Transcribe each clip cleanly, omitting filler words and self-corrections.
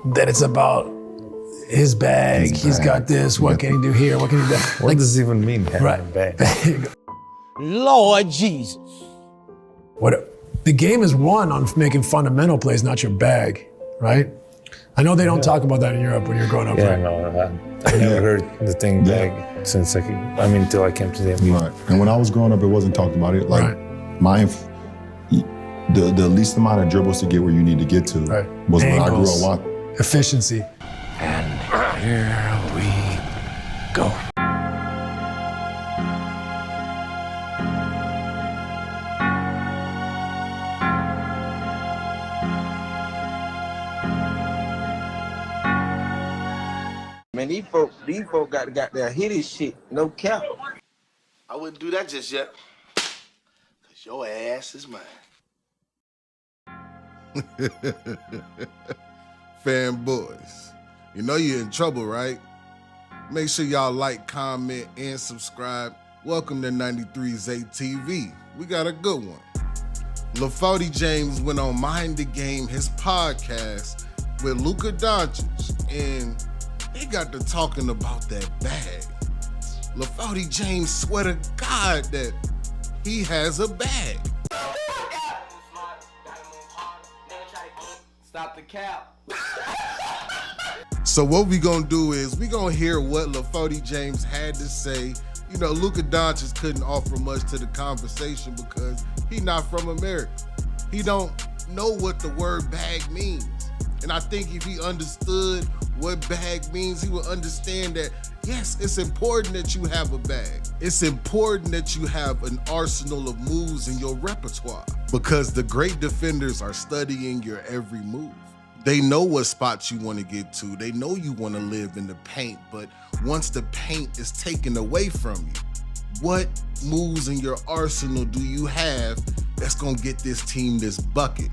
that it's about his bag. He's got this. What can he do here? What can he do? What does it even mean, having right. a bag? Lord Jesus. The game is won on making fundamental plays, not your bag, right? I know they don't talk about that in Europe when you're growing up. Yeah, right? no, I never heard the thing bag since until I came to the NBA. Right. And when I was growing up, it wasn't talked about it. Like the least amount of dribbles to get where you need to get to was when I grew up watching. Efficiency. And here we go. Man, these folk got their hit his shit, no cap. I wouldn't do that just yet. Cause your ass is mine. Fanboys, you know you're in trouble, right? Make sure y'all like, comment, and subscribe. Welcome to 93's ATV. We got a good one. LaFody James went on Mind the Game, his podcast, with Luka Doncic, and they got to talking about that bag. LaFody James swear to God that he has a bag. Stop the cap. So what we gonna do is we gonna hear what LaFody James had to say. You know, Luka Doncic couldn't offer much to the conversation because he not from America. He don't know what the word bag means. And I think if he understood what bag means, he would understand that, yes, it's important that you have a bag. It's important that you have an arsenal of moves in your repertoire because the great defenders are studying your every move. They know what spots you want to get to. They know you want to live in the paint, but once the paint is taken away from you, what moves in your arsenal do you have that's going to get this team this bucket?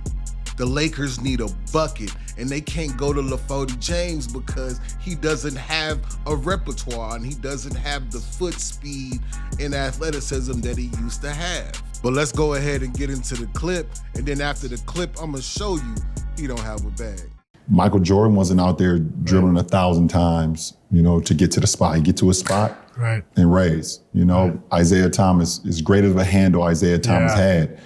The Lakers need a bucket, and they can't go to LaFody James because he doesn't have a repertoire and he doesn't have the foot speed and athleticism that he used to have. But let's go ahead and get into the clip, and then after the clip, I'm gonna show you he don't have a bag. Michael Jordan wasn't out there dribbling 1,000 times, you know, to get to the spot. He get to a spot and raise. You know, Isaiah Thomas, as great of a handle Isaiah Thomas had,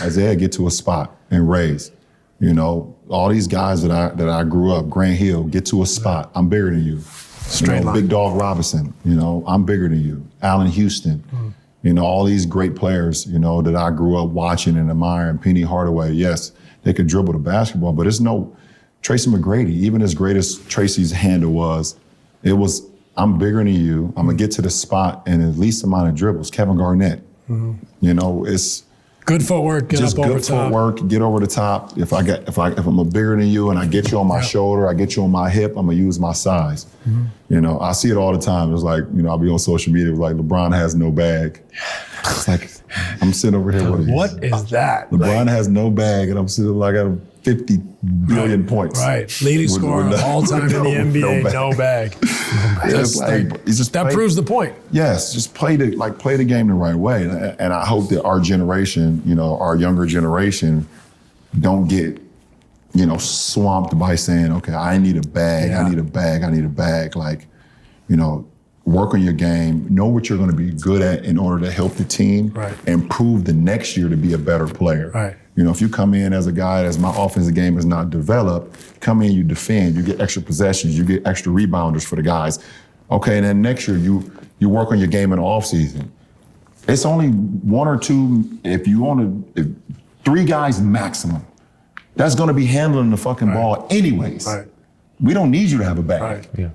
Isaiah get to a spot and raise. You know, all these guys that I grew up, Grant Hill, get to a spot. I'm bigger than you. Straight line. Big Dog Robinson, you know, I'm bigger than you. Allen Houston, you know, all these great players, you know, that I grew up watching and admiring. Penny Hardaway, yes, they could dribble the basketball, but it's no Tracy McGrady. Even as great as Tracy's handle was, it was, I'm bigger than you. I'm gonna get to the spot in the least amount of dribbles. Kevin Garnett, you know, it's good footwork, get just up over good top. footwork, get over the top. If I'm a bigger than you and I get you on my shoulder, I get you on my hip, I'm gonna use my size. You know, I see it all the time. It's like, you know, I'll be on social media, it's like LeBron has no bag. It's like, I'm sitting over here with What is that? LeBron has no bag, and I'm sitting like at 50 billion points. Right, leading scorer of all time in the NBA, no bag. That proves the point. Yes, just play the game the right way. And I hope that our generation, you know, our younger generation, don't get, you know, swamped by saying, okay, I need a bag, I need a bag, I need a bag. Like, you know, work on your game, know what you're going to be good at in order to help the team and prove the next year to be a better player. Right. You know, if you come in as a guy as my offensive game is not developed, come in, you defend, you get extra possessions, you get extra rebounders for the guys. Okay, and then next year you work on your game in the offseason. It's only one or two, if you want to, 3 guys maximum. That's going to be handling the fucking ball anyways. We don't need you to have a bag. Yeah.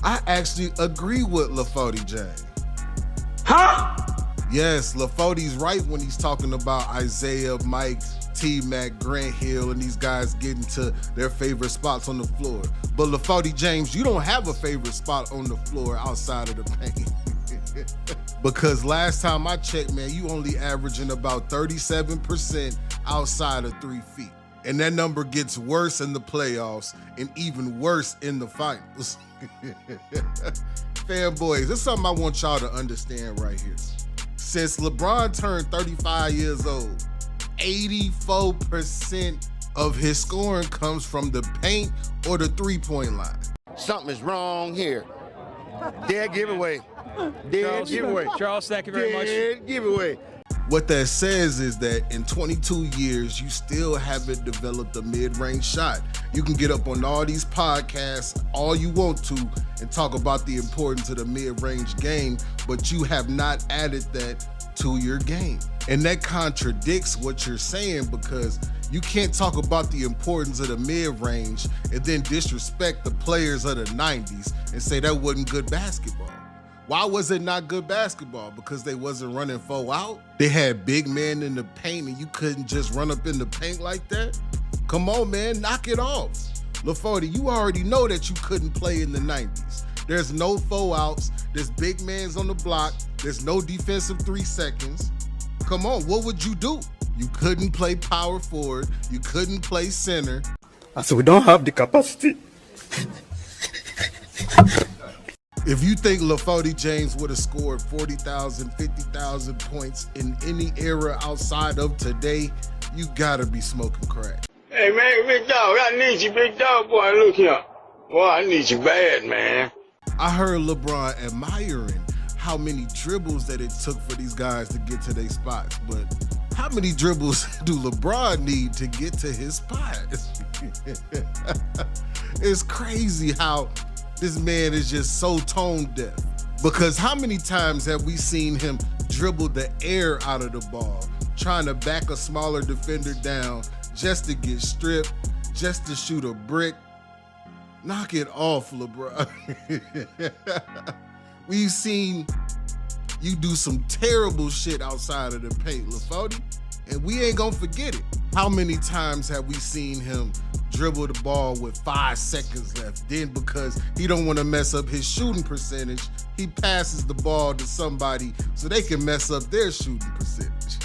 I actually agree with LaFody James. Huh? Yes, LaFody's right when he's talking about Isaiah, Mike, T-Mac, Grant Hill, and these guys getting to their favorite spots on the floor. But LaFody James, you don't have a favorite spot on the floor outside of the paint. Because last time I checked, man, you only averaging about 37% outside of 3 feet. And that number gets worse in the playoffs and even worse in the finals. Fanboys, this is something I want y'all to understand right here. Since LeBron turned 35 years old, 84% of his scoring comes from the paint or the three-point line. Something is wrong here. Dead giveaway. Dead giveaway. Charles, thank you very much. Dead giveaway. What that says is that in 22 years, you still haven't developed a mid-range shot. You can get up on all these podcasts all you want to and talk about the importance of the mid-range game, but you have not added that to your game. And that contradicts what you're saying, because you can't talk about the importance of the mid-range and then disrespect the players of the 90s and say that wasn't good basketball. Why was it not good basketball? Because they wasn't running 4 out? They had big men in the paint and you couldn't just run up in the paint like that? Come on, man, knock it off. LaForty, you already know that you couldn't play in the 90s. There's no 4 outs, there's big mans on the block, there's no defensive 3 seconds. Come on, what would you do? You couldn't play power forward, you couldn't play center. So we don't have the capacity. If you think LaForty James would have scored 40,000, 50,000 points in any era outside of today, you gotta be smoking crack. Hey, man, big dog, I need you, big dog. Boy, look here. Boy, I need you bad, man. I heard LeBron admiring how many dribbles that it took for these guys to get to their spots, but how many dribbles do LeBron need to get to his spot? It's crazy how this man is just so tone deaf. Because how many times have we seen him dribble the air out of the ball, trying to back a smaller defender down just to get stripped, just to shoot a brick? Knock it off, LeBron. We've seen you do some terrible shit outside of the paint, LaForty, and we ain't gonna forget it. How many times have we seen him dribble the ball with 5 seconds left? Then because he don't want to mess up his shooting percentage, he passes the ball to somebody so they can mess up their shooting percentage.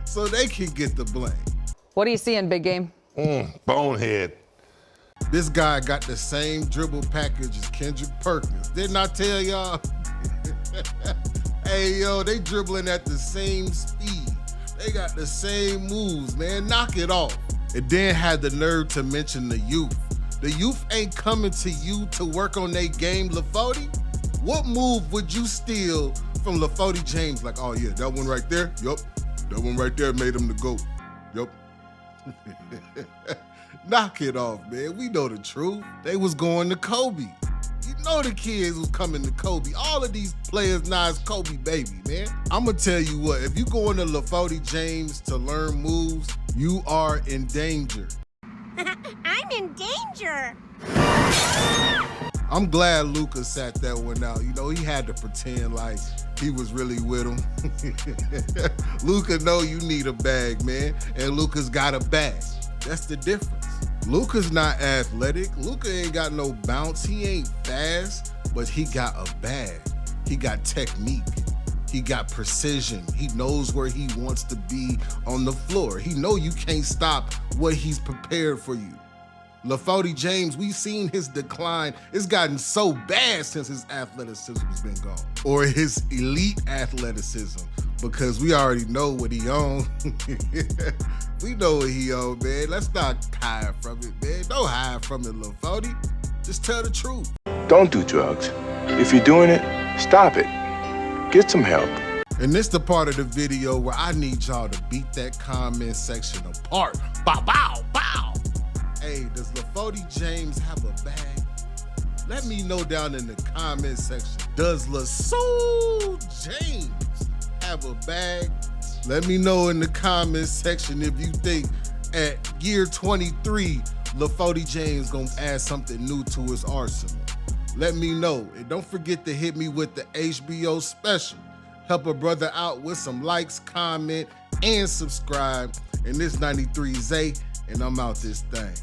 So they can get the blame. What are you seeing, big game? Bonehead. This guy got the same dribble package as Kendrick Perkins. Didn't I tell y'all? Hey, yo, they dribbling at the same speed. They got the same moves, man. Knock it off. And then had the nerve to mention the youth. The youth ain't coming to you to work on their game, LaForty. What move would you steal from LaForty James? Like, oh yeah, that one right there? Yup. That one right there made him the GOAT. Yup. Knock it off, man. We know the truth. They was going to Kobe. You know the kids was coming to Kobe. All of these players now is Kobe baby, man. I'm gonna tell you what, if you go into LaForty James to learn moves, you are in danger. I'm in danger. I'm glad Luka sat that one out. You know, he had to pretend like he was really with him. Luka know you need a bag, man, and Luka's got a bag. That's the difference. Luka's not athletic. Luka ain't got no bounce. He ain't fast, but he got a bag. He got technique. He got precision. He knows where he wants to be on the floor. He know you can't stop what he's prepared for you. LaForty James, we've seen his decline. It's gotten so bad since his athleticism has been gone, or his elite athleticism, because we already know what he on. We know what he on, man. Let's not hide from it, man. Don't hide from it, LaForty. Just tell the truth. Don't do drugs. If you're doing it, stop it. Get some help. And this the part of the video where I need y'all to beat that comment section apart. Bow, bow, bow. Hey, does LaForty James have a bag? Let me know down in the comment section. Does LaSou James have a bag? Let me know in the comment section if you think at year 23, LaForty James gonna add something new to his arsenal. Let me know. And don't forget to hit me with the HBO special. Help a brother out with some likes, comment, and subscribe. And this 93 Zay, and I'm out this thing.